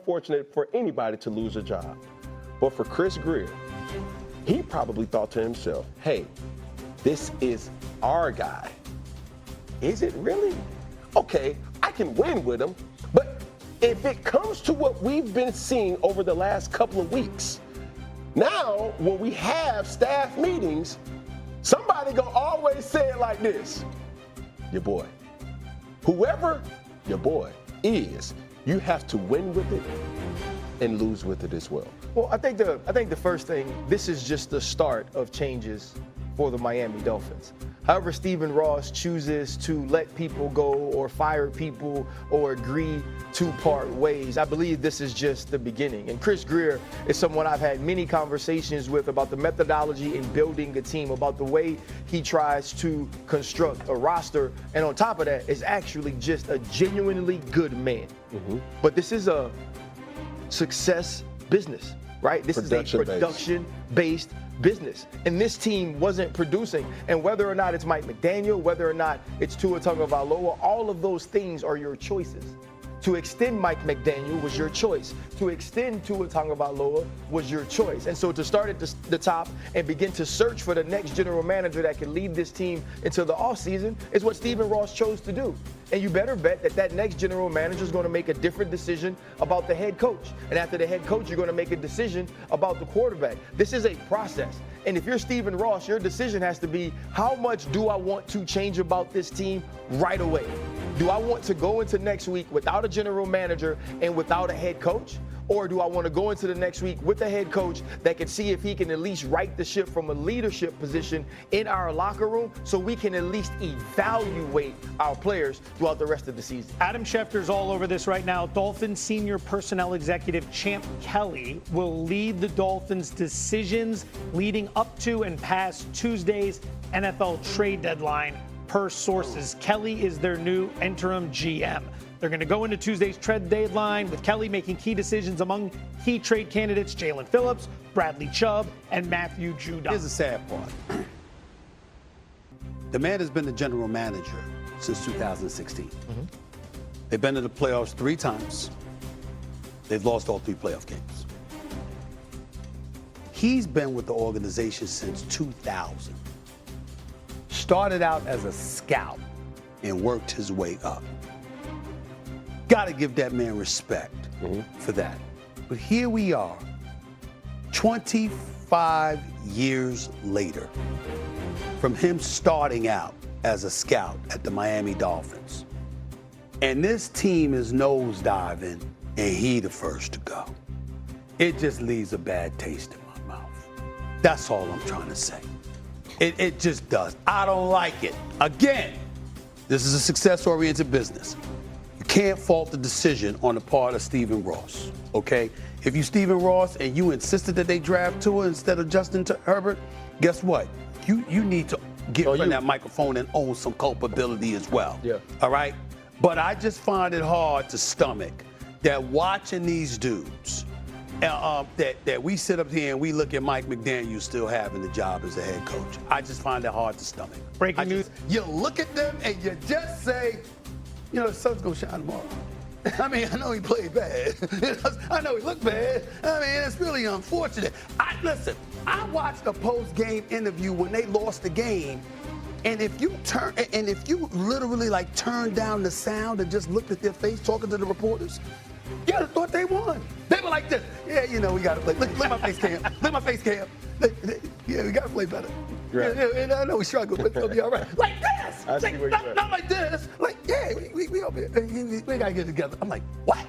unfortunate for anybody to lose a job. But for Chris Grier, he probably thought to himself, hey, this is our guy. Is it really? Okay, I can win with him, but if it comes to what we've been seeing over the last couple of weeks, now when we have staff meetings, somebody gonna always say it like this: your boy. Whoever your boy is, you have to win with it and lose with it as well. Well, I think the first thing, this is just the start of changes for the Miami Dolphins. However Stephen Ross chooses to let people go or fire people or agree to part ways, I believe this is just the beginning. And Chris Grier is someone I've had many conversations with about the methodology in building a team, about the way he tries to construct a roster. And on top of that, is actually just a genuinely good man. Mm-hmm. But this is a success business, right? This is a production-based business. And this team wasn't producing. And whether or not it's Mike McDaniel, whether or not it's Tua Tagovailoa, all of those things are your choices. To extend Mike McDaniel was your choice. To extend Tua Tagovailoa was your choice. And so to start at the top and begin to search for the next general manager that can lead this team into the offseason is what Stephen Ross chose to do. And you better bet that that next general manager is going to make a different decision about the head coach. And after the head coach, you're going to make a decision about the quarterback. This is a process. And if you're Stephen Ross, your decision has to be, how much do I want to change about this team right away? Do I want to go into next week without a general manager and without a head coach? Or do I want to go into the next week with a head coach that can see if he can at least right the ship from a leadership position in our locker room so we can at least evaluate our players throughout the rest of the season? Adam Schefter's all over this right now. Dolphins senior personnel executive Champ Kelly will lead the Dolphins' decisions leading up to and past Tuesday's NFL trade deadline per sources. Kelly is their new interim GM. They're going to go into Tuesday's trade deadline with Kelly making key decisions among key trade candidates Jalen Phillips, Bradley Chubb, and Matthew Judon. Here's the sad part. The man has been the general manager since 2016. Mm-hmm. They've been to the playoffs 3 times. They've lost all 3 playoff games. He's been with the organization since 2000. Started out as a scout and worked his way up. Got to give that man respect for that. But here we are, 25 years later, from him starting out as a scout at the Miami Dolphins. And this team is nosediving, and he the first to go. It just leaves a bad taste in my mouth. That's all I'm trying to say. It just does. I don't like it. Again, this is a success-oriented business. You can't fault the decision on the part of Stephen Ross, okay? If you Stephen Ross and you insisted that they draft Tua instead of Justin Herbert, guess what? You need to get from that microphone and own some culpability as well. Yeah. All right? But I just find it hard to stomach that watching these dudes, that we sit up here and we look at Mike McDaniel still having the job as a head coach. I just find it hard to stomach. Breaking news. You look at them and you just say, you know, the sun's going to shine tomorrow. I mean, I know he played bad. I know he looked bad. I mean, it's really unfortunate. Listen, I watched a post-game interview when they lost the game, and if you literally like turned down the sound and just looked at their face talking to the reporters, you would have thought they won. They were like this. Yeah, you know, we got to play. Look at my face cam. Look at my face cam. Yeah, we got to play better. Right. Yeah, I know we struggle, but it'll be all right. Like this. Not like this. Like, yeah, we got to get together. I'm like, what?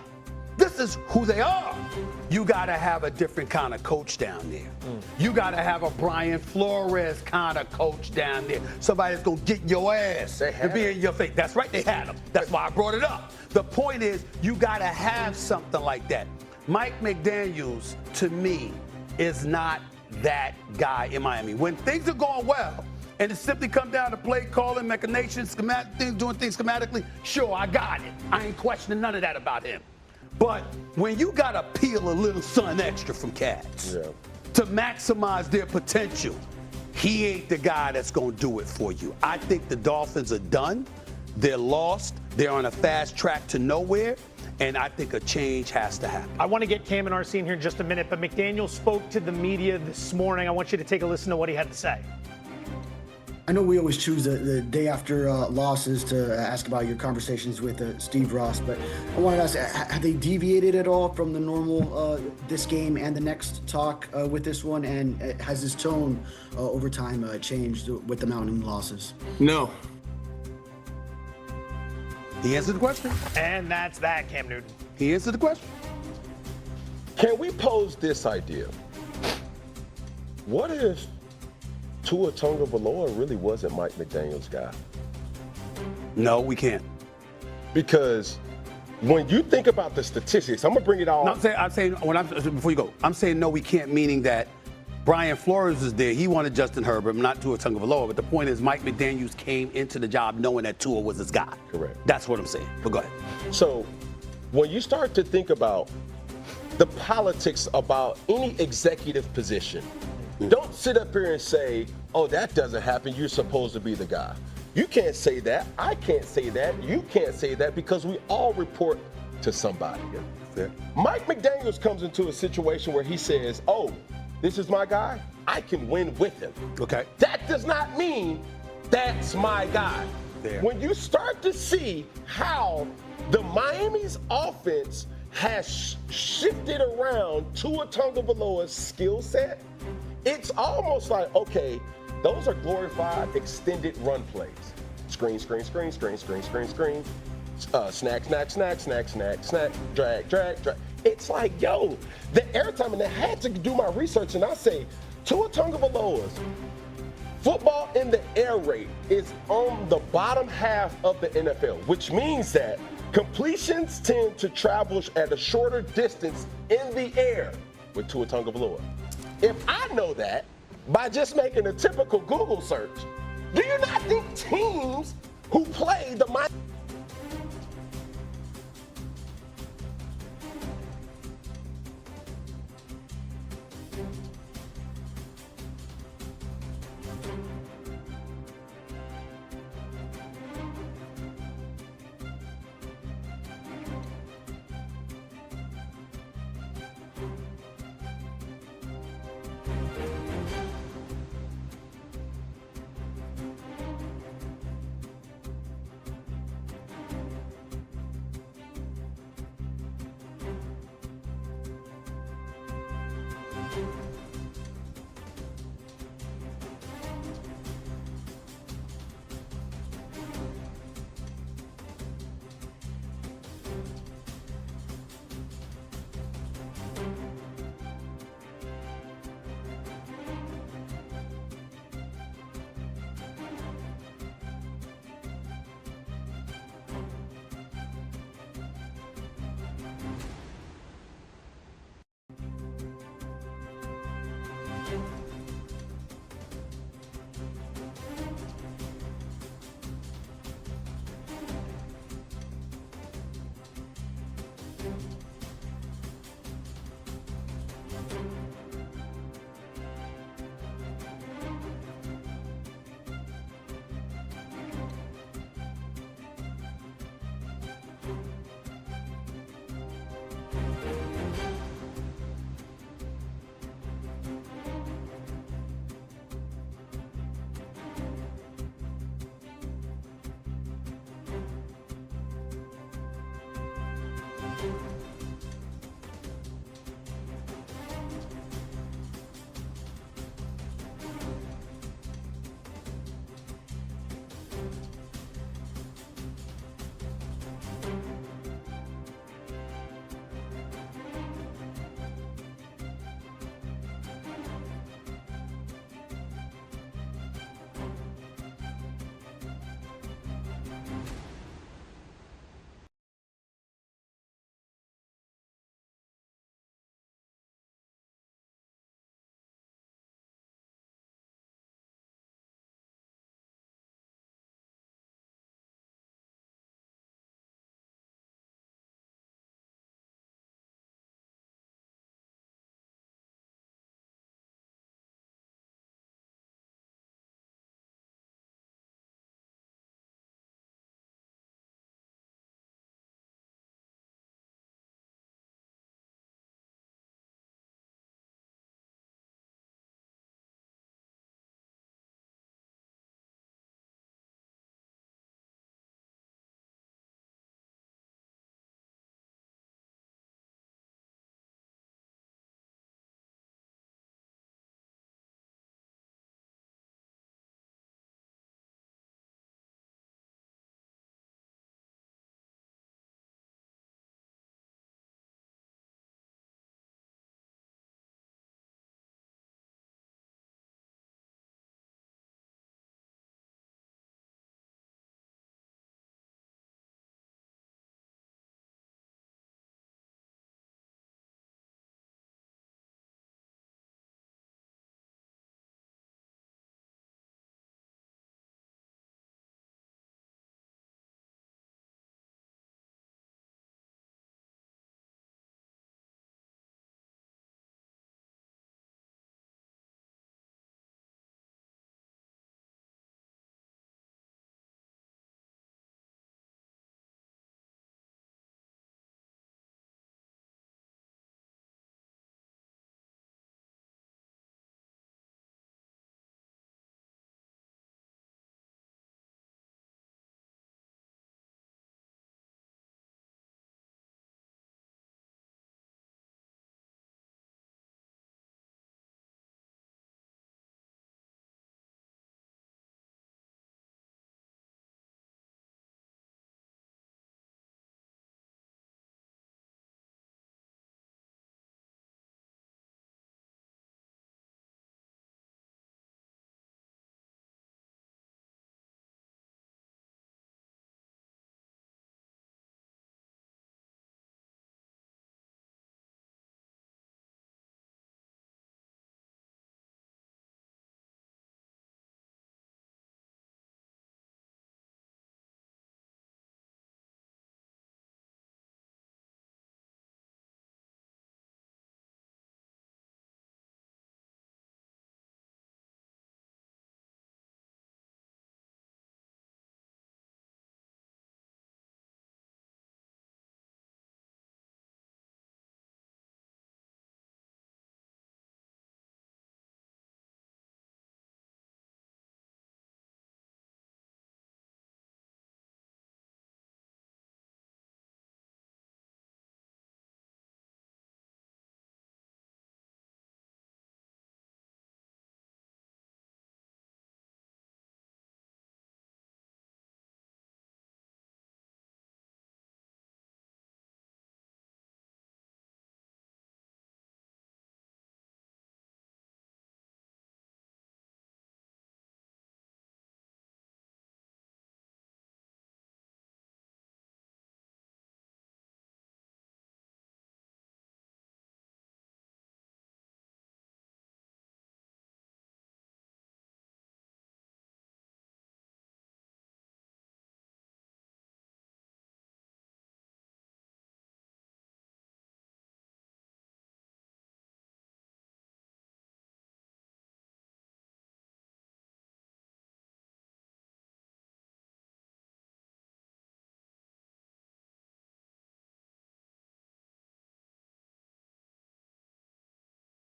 This is who they are. You got to have a different kind of coach down there. You got to have a Brian Flores kind of coach down there. Somebody that's going to get your ass and be in your face. That's right, they had him. That's why I brought it up. The point is, you got to have something like that. Mike McDaniels, to me, is not that guy in Miami. When things are going well, and it simply comes down to play calling, machinations, doing things schematically, sure, I got it. I ain't questioning none of that about him. But when you got to peel a little something extra from cats to maximize their potential, he ain't the guy that's going to do it for you. I think the Dolphins are done. They're lost. They're on a fast track to nowhere. and I think a change has to happen. I want to get Cam and RC in here in just a minute, but McDaniel spoke to the media this morning. I want you to take a listen to what he had to say. I know we always choose the day after losses to ask about your conversations with Steve Ross, but I wanted to ask, have they deviated at all from the normal this game and the next talk with this one? And has his tone over time changed with the mounting losses? No. He answered the question. And that's that, Cam Newton. He answered the question. Can we pose this idea? What if Tua Tagovailoa really wasn't Mike McDaniel's guy? No, we can't. Because when you think about the statistics, I'm gonna bring it all. No, I'm saying before you go, I'm saying no, we can't. Meaning that Brian Flores is there. He wanted Justin Herbert, not Tua Tagovailoa. But the point is, Mike McDaniels came into the job knowing that Tua was his guy. Correct. That's what I'm saying. But go ahead. So when you start to think about the politics about any executive position, don't sit up here and say, oh, that doesn't happen. You're supposed to be the guy. You can't say that. I can't say that. You can't say that because we all report to somebody. Fair. Mike McDaniels comes into a situation where he says, oh, this is my guy. I can win with him. Okay. That does not mean that's my guy. Fair. When you start to see how the Miami's offense has shifted around Tua Tagovailoa's skill set, it's almost like, okay, those are glorified extended run plays. Screen, screen, screen, screen, screen, screen, screen. Snack, snack, snack, snack, snack, snack, drag, drag, drag. It's like, yo, the airtime, and I had to do my research, and I say, Tua Tagovailoa's football in the air rate is on the bottom half of the NFL, which means that completions tend to travel at a shorter distance in the air with Tua Tagovailoa. If I know that by just making a typical Google search, do you not think teams who play the Miami